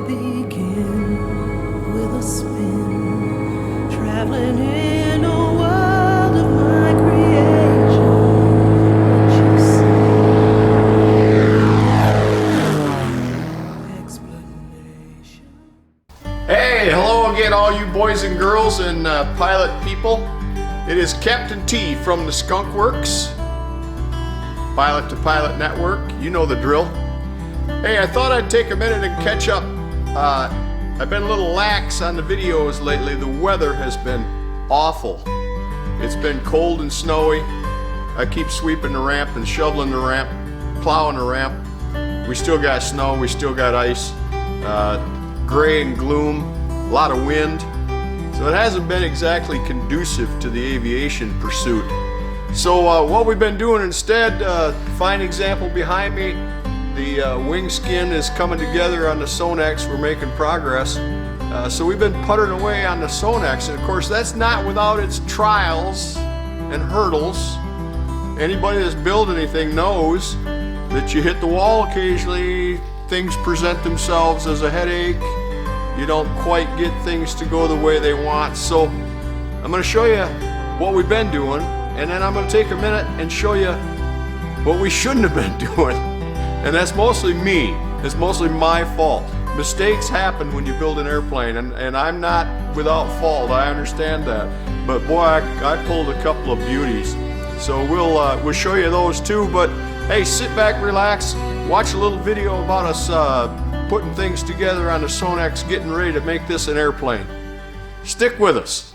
begin with a spin, traveling in a world of my creation. What you say? Explanation. Hey, hello again, all you boys and girls and pilot people. It is Captain T from the Skunk Works, Pilot to Pilot Network. You know the drill. Hey, I thought I'd take a minute and catch up. I've been a little lax on the videos lately. The weather has been awful. It's been cold and snowy. I keep sweeping the ramp and shoveling the ramp, plowing the ramp. We still got snow, we still got ice, gray and gloom, a lot of wind. So it hasn't been exactly conducive to the aviation pursuit. So what we've been doing instead, fine example behind me, the wing skin is coming together on the Sonex. We're making progress. So we've been puttering away on the Sonex, and of course that's not without its trials and hurdles. Anybody that's built anything knows that you hit the wall occasionally, things present themselves as a headache. You don't quite get things to go the way they want. So I'm going to show you what we've been doing, and then I'm going to take a minute and show you what we shouldn't have been doing. And that's mostly me. It's mostly my fault. Mistakes happen when you build an airplane, and I'm not without fault. I understand that. But boy, I pulled a couple of beauties. So we'll show you those too. But hey, sit back, relax, watch a little video about us putting things together on the Sonex, getting ready to make this an airplane. Stick with us.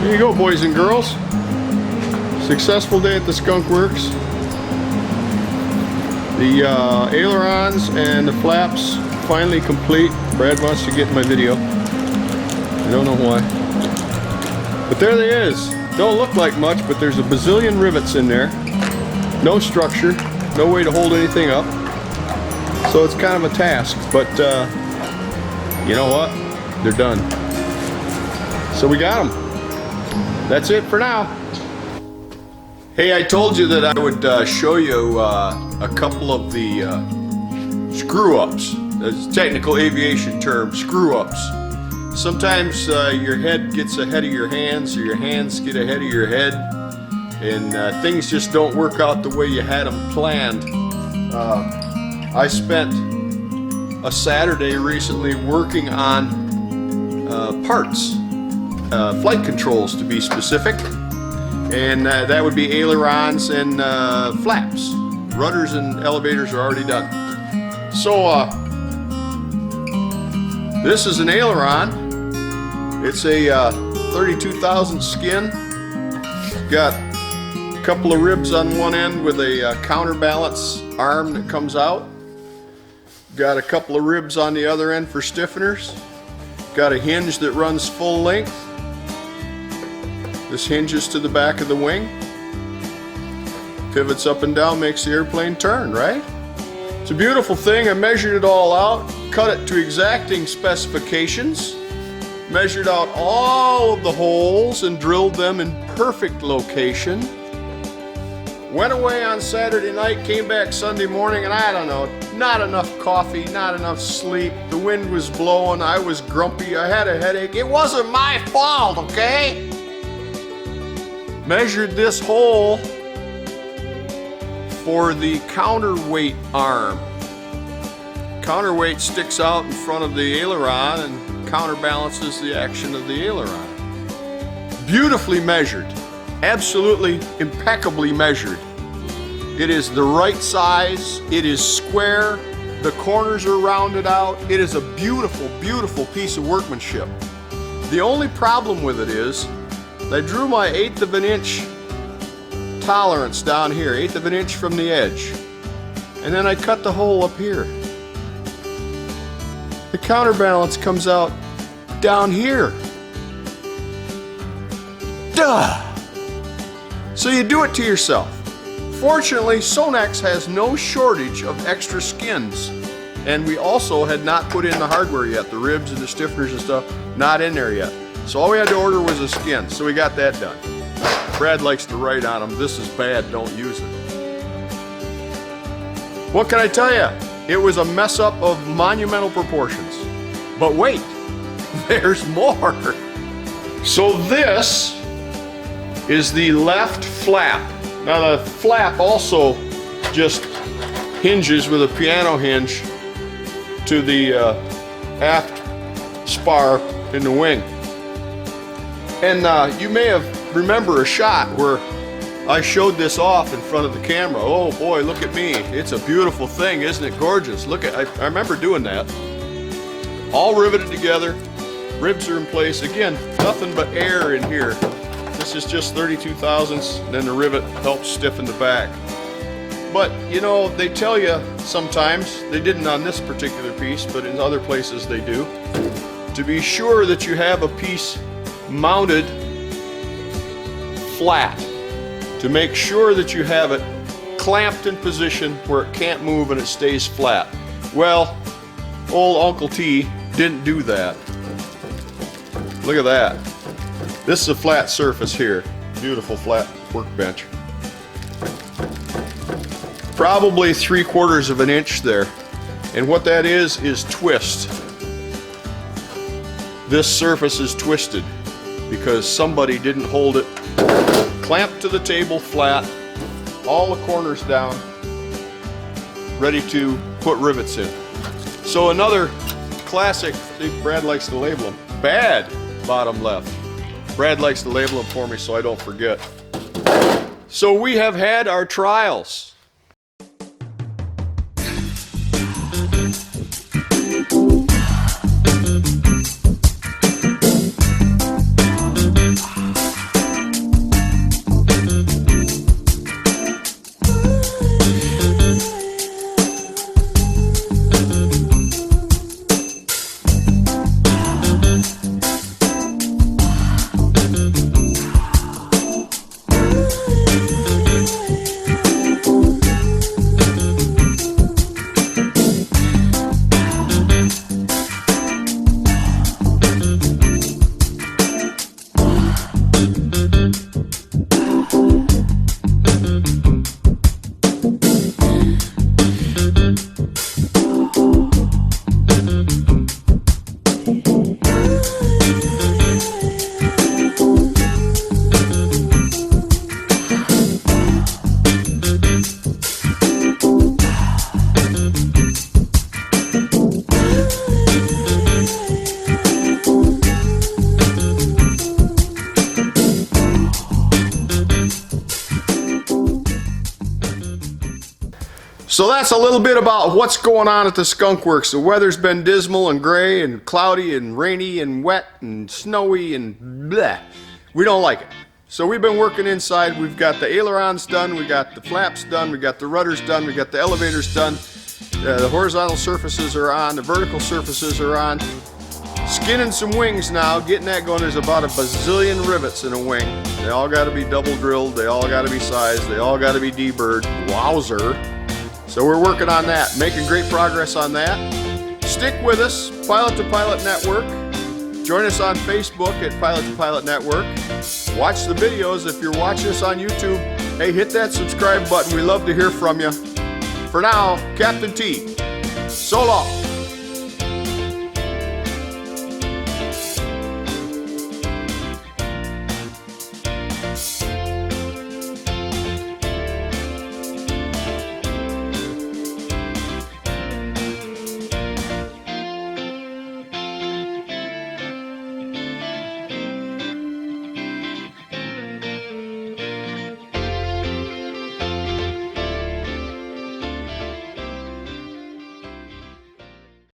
There you go, boys and girls. Successful day at the Skunk Works. The ailerons and the flaps finally complete. Brad wants to get in my video. I don't know why. But there they is. Don't look like much, but there's a bazillion rivets in there. No structure, no way to hold anything up. So it's kind of a task, but you know what? They're done. So we got them. That's it for now. Hey, I told you that I would show you a couple of the screw-ups. That's a technical aviation term, screw-ups. Sometimes your head gets ahead of your hands, or your hands get ahead of your head, and things just don't work out the way you had them planned. I spent a Saturday recently working on parts, flight controls to be specific, and that would be ailerons and flaps. Rudders and elevators are already done. So this is an aileron. It's a 32,000 skin. Got a couple of ribs on one end with a counterbalance arm that comes out. Got a couple of ribs on the other end for stiffeners. Got a hinge that runs full length. This hinges to the back of the wing. Pivots up and down, makes the airplane turn, right? It's a beautiful thing. I measured it all out, cut it to exacting specifications, measured out all of the holes and drilled them in perfect location. Went away on Saturday night, came back Sunday morning, and I don't know, not enough coffee, not enough sleep. The wind was blowing, I was grumpy, I had a headache. It wasn't my fault, okay? Measured this hole for the counterweight arm. Counterweight sticks out in front of the aileron and counterbalances the action of the aileron. Beautifully measured, absolutely impeccably measured. It is the right size, it is square, the corners are rounded out. It is a beautiful, beautiful piece of workmanship. The only problem with it is I drew my 1/8 of an inch tolerance down here, 1/8 of an inch from the edge, and then I cut the hole up here. The counterbalance comes out down here. Duh! So you do it to yourself. Fortunately, Sonex has no shortage of extra skins, and we also had not put in the hardware yet, the ribs and the stiffeners and stuff, not in there yet. So all we had to order was a skin, so we got that done. Brad likes to write on them, "This is bad, don't use it." What can I tell you? It was a mess up of monumental proportions. But wait, there's more. So this is the left flap. Now the flap also just hinges with a piano hinge to the aft spar in the wing. And you may have remember a shot where I showed this off in front of the camera. Oh boy, look at me. It's a beautiful thing, isn't it gorgeous? Look at, I remember doing that. All riveted together, ribs are in place. Again, nothing but air in here. This is just 32 thousandths, then the rivet helps stiffen the back. But you know, they tell you sometimes, they didn't on this particular piece, but in other places they do, to be sure that you have a piece mounted flat, to make sure that you have it clamped in position where it can't move and it stays flat. Well, old Uncle T didn't do that. Look at that. This is a flat surface here. Beautiful flat workbench. Probably 3/4 of an inch there. And what that is twist. This surface is twisted because somebody didn't hold it clamped to the table flat, all the corners down, ready to put rivets in. So another classic, see, Brad likes to label them, bad bottom left. Brad likes to label them for me so I don't forget. So we have had our trials. So that's a little bit about what's going on at the Skunk Works. The weather's been dismal and gray and cloudy and rainy and wet and snowy and bleh. We don't like it. So we've been working inside. We've got the ailerons done, we got the flaps done, we got the rudders done, we got the elevators done. The horizontal surfaces are on, the vertical surfaces are on. Skinning some wings now, getting that going. There's about a bazillion rivets in a wing. They all got to be double drilled, they all got to be sized, they all got to be deburred. Wowzer. So we're working on that, making great progress on that. Stick with us, Pilot to Pilot Network. Join us on Facebook at Pilot to Pilot Network. Watch the videos. If you're watching us on YouTube, hey, hit that subscribe button. We love to hear from you. For now, Captain T. So long.